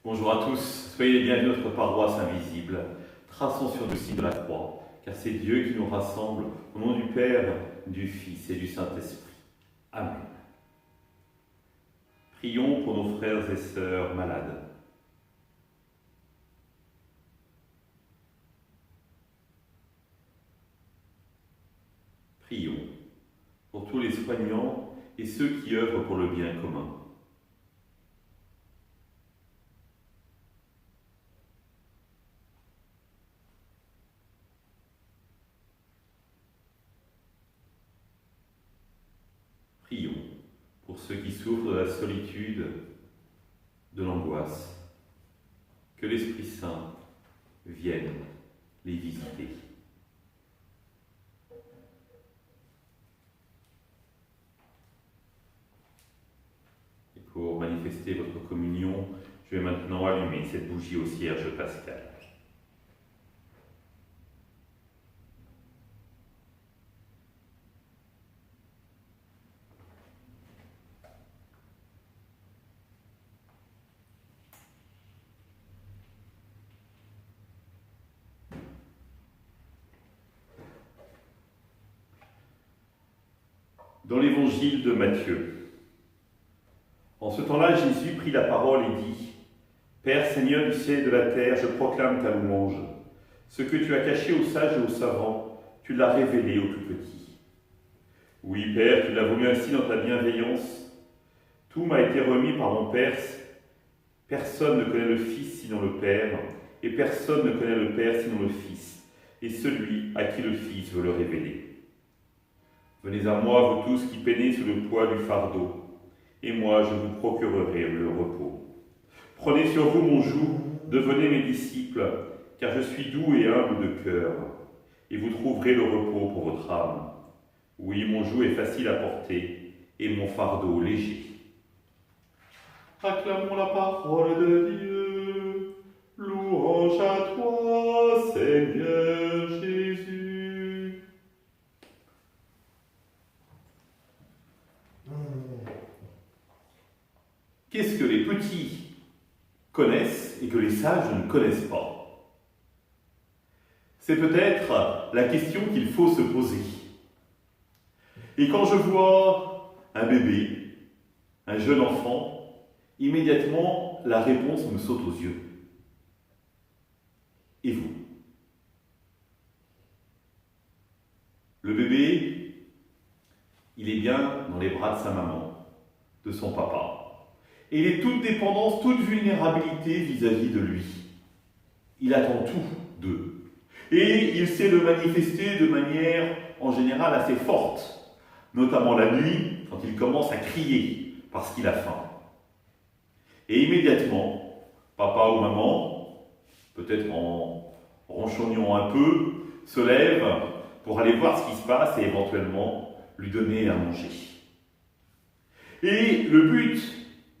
Bonjour à tous, soyez les bienvenus à notre paroisse invisible. Traçons sur le signe de la croix, car c'est Dieu qui nous rassemble au nom du Père, du Fils et du Saint-Esprit. Amen. Prions pour nos frères et sœurs malades. Prions pour tous les soignants et ceux qui œuvrent pour le bien commun. Prions pour ceux qui souffrent de la solitude, de l'angoisse. Que l'Esprit Saint vienne les visiter. Et pour manifester votre communion, je vais maintenant allumer cette bougie au cierge pascal. Dans l'évangile de Matthieu, en ce temps-là, Jésus prit la parole et dit : Père Seigneur du ciel et de la terre, je proclame ta louange. Ce que tu as caché aux sages et aux savants, tu l'as révélé aux tout petits. Oui, Père, tu l'as voulu ainsi dans ta bienveillance. Tout m'a été remis par mon Père. Personne ne connaît le Fils sinon le Père, et personne ne connaît le Père sinon le Fils, et celui à qui le Fils veut le révéler. Venez à moi, vous tous qui peinez sous le poids du fardeau, et moi je vous procurerai le repos. Prenez sur vous mon joug, devenez mes disciples, car je suis doux et humble de cœur, et vous trouverez le repos pour votre âme. Oui, mon joug est facile à porter, et mon fardeau léger. Acclamons la parole de Dieu. Louange à toi, Seigneur Jésus. Qu'est-ce que les petits connaissent et que les sages ne connaissent pas? C'est peut-être la question qu'il faut se poser. Et quand je vois un bébé, un jeune enfant, immédiatement la réponse me saute aux yeux. Et vous? Le bébé, il est bien dans les bras de sa maman, de son papa. Et il est toute dépendance, toute vulnérabilité vis-à-vis de lui. Il attend tout d'eux. Et il sait le manifester de manière, en général, assez forte. Notamment la nuit, quand il commence à crier parce qu'il a faim. Et immédiatement, papa ou maman, peut-être en ronchonnant un peu, se lève pour aller voir ce qui se passe et éventuellement lui donner à manger. Et le but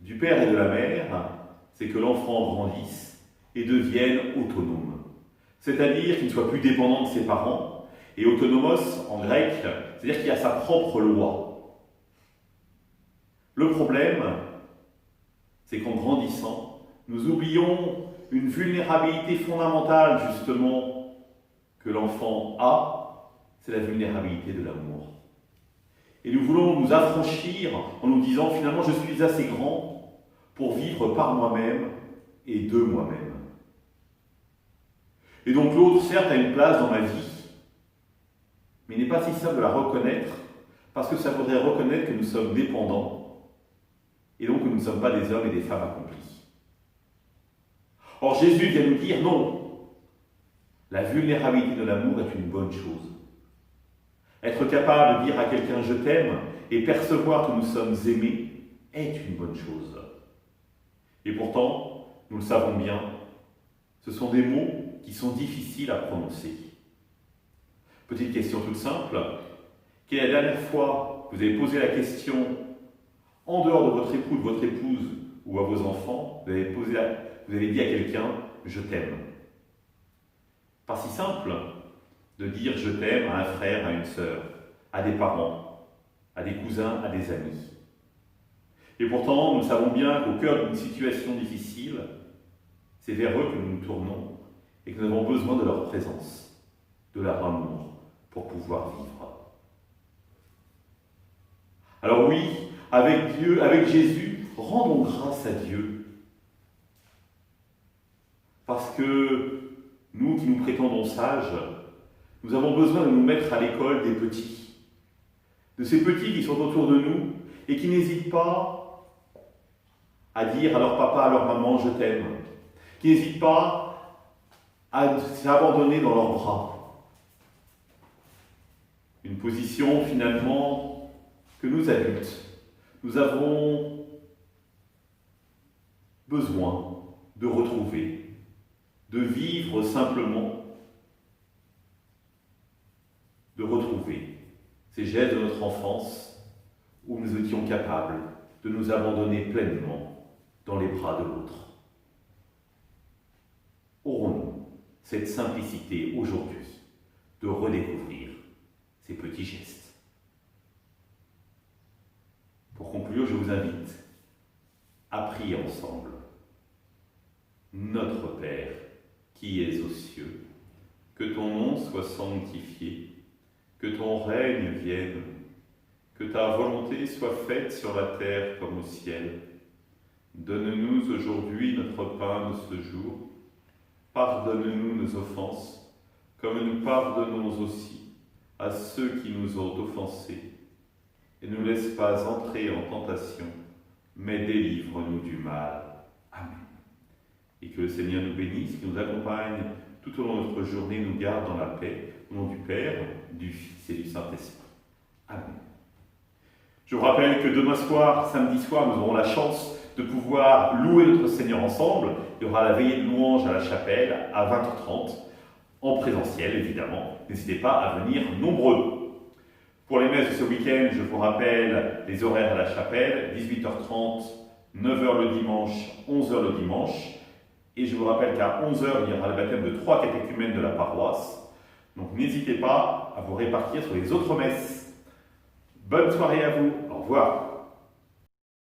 du père et de la mère, c'est que l'enfant grandisse et devienne autonome. C'est-à-dire qu'il ne soit plus dépendant de ses parents. Et autonomos, en grec, c'est-à-dire qu'il a sa propre loi. Le problème, c'est qu'en grandissant, nous oublions une vulnérabilité fondamentale, justement, que l'enfant a, c'est la vulnérabilité de l'amour. Et nous voulons nous affranchir en nous disant, finalement, je suis assez grand pour vivre par moi-même et de moi-même. Et donc l'autre, certes, a une place dans ma vie, mais il n'est pas si simple de la reconnaître, parce que ça voudrait reconnaître que nous sommes dépendants, et donc que nous ne sommes pas des hommes et des femmes accomplis. Or Jésus vient nous dire non, la vulnérabilité de l'amour est une bonne chose. Être capable de dire à quelqu'un je t'aime et percevoir que nous sommes aimés est une bonne chose. Et pourtant, nous le savons bien, ce sont des mots qui sont difficiles à prononcer. Petite question toute simple, quelle est la dernière fois que vous avez posé la question en dehors de votre époux, de votre épouse ou à vos enfants, vous avez dit à quelqu'un « je t'aime ». Pas si simple de dire « je t'aime » à un frère, à une sœur, à des parents, à des cousins, à des amis. Et pourtant, nous savons bien qu'au cœur d'une situation difficile, C'est vers eux que nous nous tournons et que nous avons besoin de leur présence, de leur amour pour pouvoir vivre. Alors oui, avec Dieu, avec Jésus, rendons grâce à Dieu. Parce que nous qui nous prétendons sages, nous avons besoin de nous mettre à l'école des petits. De ces petits qui sont autour de nous et qui n'hésitent pas à dire à leur papa, à leur maman, je t'aime. Qui n'hésitent pas à s'abandonner dans leurs bras. Une position finalement que nous adultes, nous avons besoin de retrouver, de vivre simplement, de retrouver ces gestes de notre enfance où nous étions capables de nous abandonner pleinement dans les bras de l'autre. Aurons-nous cette simplicité aujourd'hui de redécouvrir ces petits gestes? Pour conclure, je vous invite à prier ensemble. Notre Père, qui es aux cieux, que ton nom soit sanctifié, que ton règne vienne, que ta volonté soit faite sur la terre comme au ciel. Donne-nous aujourd'hui notre pain de ce jour. Pardonne-nous nos offenses, comme nous pardonnons aussi à ceux qui nous ont offensés. Et ne nous laisse pas entrer en tentation, mais délivre-nous du mal. Amen. Et que le Seigneur nous bénisse, qu'il nous accompagne tout au long de notre journée, nous garde dans la paix, au nom du Père, du Fils et du Saint-Esprit. Amen. Je vous rappelle que demain soir, samedi soir, nous aurons la chance de pouvoir louer notre Seigneur ensemble. Il y aura la veillée de louange à la chapelle à 20h30, en présentiel évidemment. N'hésitez pas à venir nombreux. Pour les messes de ce week-end, je vous rappelle les horaires à la chapelle, 18h30, 9h le dimanche, 11h le dimanche. Et je vous rappelle qu'à 11h, il y aura le baptême de 3 catéchumènes de la paroisse. Donc n'hésitez pas à vous répartir sur les autres messes. Bonne soirée à vous. Au revoir.